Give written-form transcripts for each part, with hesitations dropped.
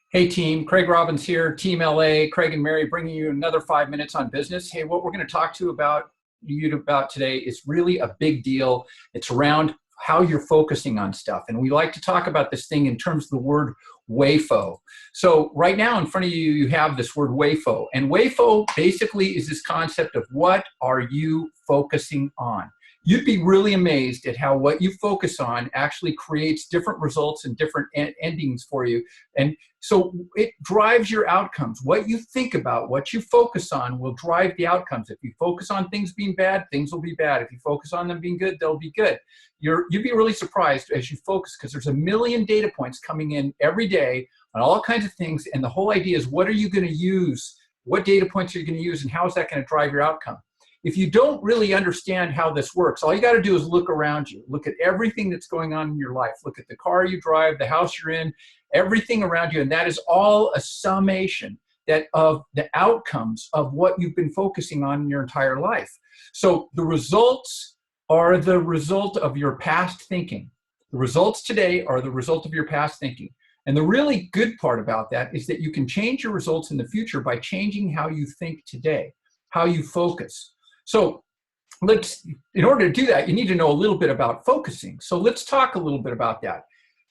Hey team, Craig Robbins here, Team LA, Craig and Mary bringing you another 5 minutes on business. Hey, what we're going to talk to you about today is really a big deal. It's around how you're focusing on stuff. And we like to talk about this thing in terms of the word WAYFO. So right now in front of you, you have this word WAYFO. And WAYFO basically is this concept of what are you focusing on? You'd be really amazed at how what you focus on actually creates different results and different endings for you. And so it drives your outcomes. What you think about, what you focus on will drive the outcomes. If you focus on things being bad, things will be bad. If you focus on them being good, they'll be good. You'd be really surprised as you focus, because there's a million data points coming in every day on all kinds of things. And the whole idea is, what are you going to use? What data points are you going to use? And how is that going to drive your outcome? If you don't really understand how this works, all you got to do is look around you. Look at everything that's going on in your life. Look at the car you drive, the house you're in, everything around you. And that is all a summation of the outcomes of what you've been focusing on in your entire life. So the results are the result of your past thinking. The results today are the result of your past thinking. And the really good part about that is that you can change your results in the future by changing how you think today, how you focus. So in order to do that, you need to know a little bit about focusing. So let's talk a little bit about that.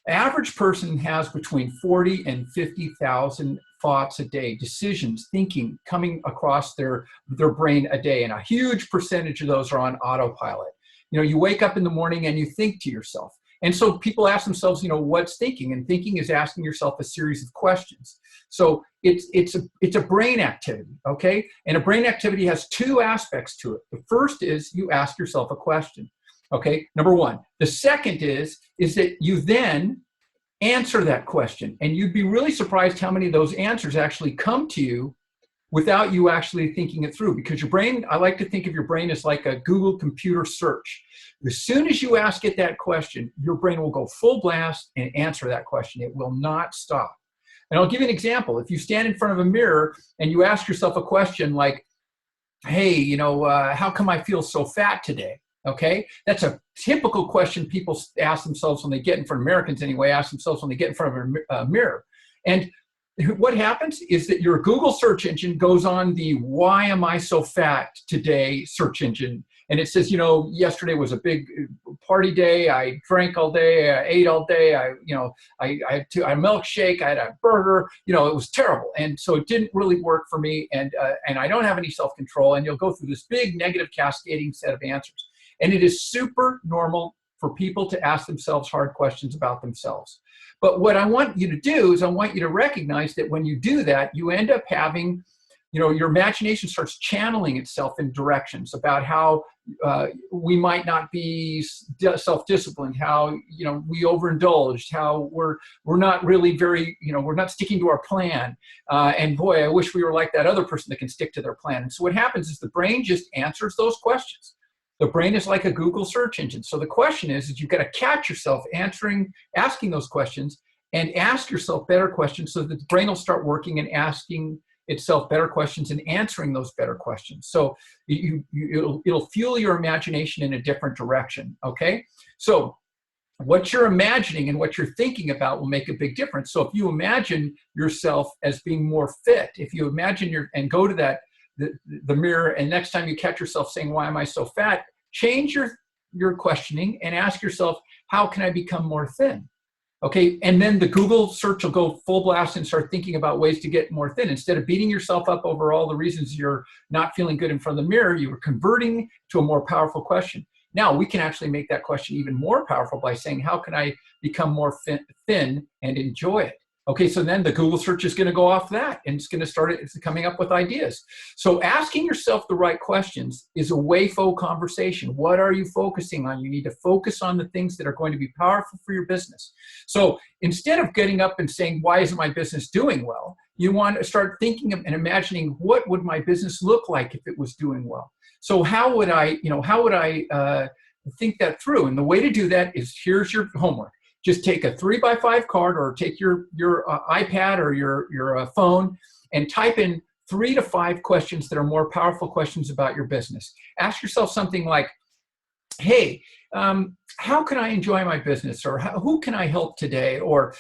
The average person has between 40 and 50,000 thoughts a day, decisions, thinking coming across their brain a day. And a huge percentage of those are on autopilot. You know, you wake up in the morning and you think to yourself. And so people ask themselves, you know, what's thinking? And thinking is asking yourself a series of questions. So it's a brain activity, okay? And a brain activity has two aspects to it. The first is you ask yourself a question, okay? Number one. The second is that you then answer that question. And you'd be really surprised how many of those answers actually come to you without you actually thinking it through. Because your brain, I like to think of your brain as like a Google computer search. As soon as you ask it that question, your brain will go full blast and answer that question. It will not stop. And I'll give you an example. If you stand in front of a mirror and you ask yourself a question like, hey, you know, how come I feel so fat today? Okay, that's a typical question people ask themselves when they get in front of Americans anyway, ask themselves when they get in front of a mirror. And what happens is that your Google search engine goes on the "why am I so fat today" search engine. And it says, you know, yesterday was a big party day. I drank all day. I ate all day. I had a milkshake. I had a burger. You know, it was terrible. And so it didn't really work for me. And I don't have any self-control. And you'll go through this big negative cascading set of answers. And it is super normal for people to ask themselves hard questions about themselves. But what I want you to do is I want you to recognize that when you do that, you end up having, you know, your imagination starts channeling itself in directions about how we might not be self-disciplined, how, you know, we overindulged, how we're not really very, you know, we're not sticking to our plan. And boy, I wish we were like that other person that can stick to their plan. And so what happens is the brain just answers those questions. The brain is like a Google search engine. So the question is you've got to catch yourself asking those questions and ask yourself better questions so that the brain will start working and asking itself better questions and answering those better questions. So it'll fuel your imagination in a different direction, okay? So what you're imagining and what you're thinking about will make a big difference. So if you imagine yourself as being more fit, if you imagine and go to the mirror, and next time you catch yourself saying, why am I so fat? Change your questioning and ask yourself, how can I become more thin? Okay, and then the Google search will go full blast and start thinking about ways to get more thin. Instead of beating yourself up over all the reasons you're not feeling good in front of the mirror, you were converting to a more powerful question. Now we can actually make that question even more powerful by saying, how can I become more thin and enjoy it? Okay, so then the Google search is going to go off that, and it's going to start coming up with ideas. So asking yourself the right questions is a WAYFO conversation. What are you focusing on? You need to focus on the things that are going to be powerful for your business. So instead of getting up and saying, why isn't my business doing well? You want to start thinking and imagining, what would my business look like if it was doing well? So how would I think that through? And the way to do that is, here's your homework. Just take a 3x5 card, or take your iPad or your phone and type in 3 to 5 questions that are more powerful questions about your business. Ask yourself something like, hey, how can I enjoy my business, or who can I help today, or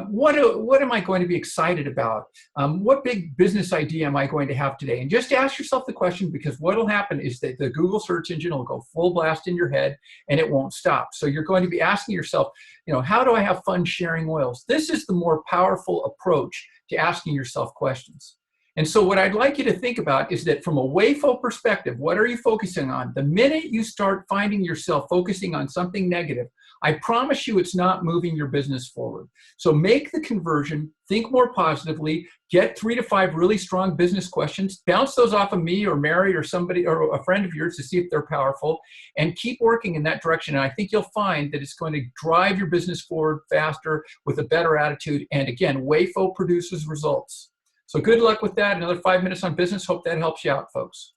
what am I going to be excited about? What big business idea am I going to have today? And just ask yourself the question, because what will happen is that the Google search engine will go full blast in your head and it won't stop. So you're going to be asking yourself, how do I have fun sharing oils? This is the more powerful approach to asking yourself questions. And so what I'd like you to think about is that from a WAYFO perspective, what are you focusing on? The minute you start finding yourself focusing on something negative, I promise you it's not moving your business forward. So make the conversion, think more positively, get 3 to 5 really strong business questions, bounce those off of me or Mary or somebody or a friend of yours to see if they're powerful, and keep working in that direction. And I think you'll find that it's going to drive your business forward faster with a better attitude. And again, WAYFO produces results. So good luck with that. Another 5 minutes on business. Hope that helps you out, folks.